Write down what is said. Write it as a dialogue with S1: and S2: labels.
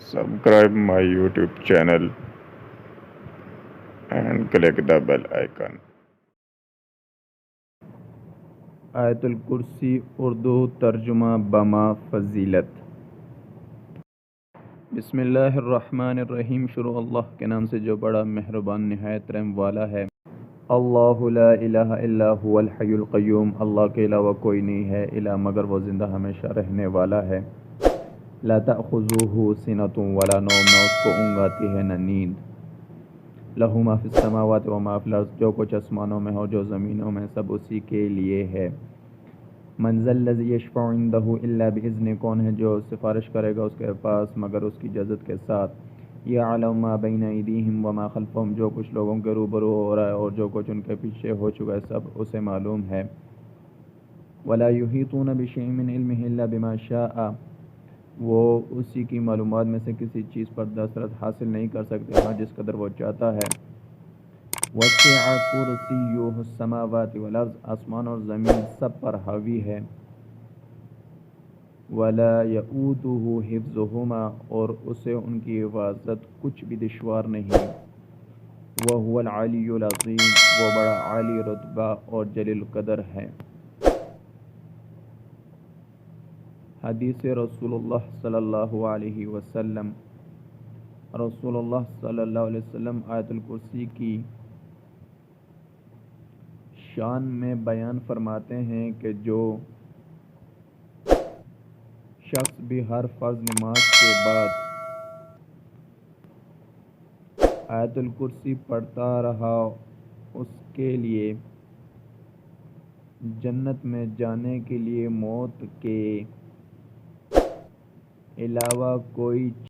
S1: Subscribe my YouTube channel and click the bell icon.
S2: آیت الکرسی اردو ترجمہ بما فضیلت۔ بسم اللہ الرحمن الرحیم۔ شروع اللہ کے نام سے جو بڑا مہربان نہایت رحم والا ہے۔ اللہ لا الہ الا هو الحی القیوم، اللہ کے علاوہ کوئی نہیں ہے الہ مگر وہ زندہ ہمیشہ رہنے والا ہے۔ لا تأخذوہ سنۃ ولا نوم، نہ اس کو اونگ آتی ہے نہ نیند۔ لہ ما فی السماوات و ما فی الارض، جو کچھ آسمانوں میں ہو جو زمینوں میں سب اسی کے لیے ہے۔ من ذا الذی یشفع عندہ الا باذنہ، کون ہے جو سفارش کرے گا اس کے پاس مگر اس کی اجازت کے ساتھ۔ یعلم ما بین ایدیہم وما خلفہم، جو کچھ لوگوں کے روبرو ہو رہا ہے اور جو کچھ ان کے پیچھے ہو چکا ہے سب اسے معلوم ہے۔ ولا یحیطون بشیء من علمہ الا بما شاء، وہ اسی کی معلومات میں سے کسی چیز پر دسترس حاصل نہیں کر سکتے ہاں جس قدر وہ چاہتا ہے۔ وسع کرسیہ السماوات والارض، آسمان اور زمین سب پر حاوی ہے۔ ولا یؤودہ حفظہما، اور اسے ان کی حفاظت کچھ بھی دشوار نہیں۔ وہو العلی العظیم، وہ بڑا عالی رتبہ اور جلیل القدر ہے۔ حدیث رسول اللہ صلی اللہ علیہ وسلم۔ رسول اللہ صلی اللہ علیہ وسلم آیت الکرسی کی شان میں بیان فرماتے ہیں کہ جو شخص بھی ہر فرض نماز کے بعد آیت الکرسی پڑھتا رہا اس کے لیے جنت میں جانے کے لیے موت کے علاوہ کوئی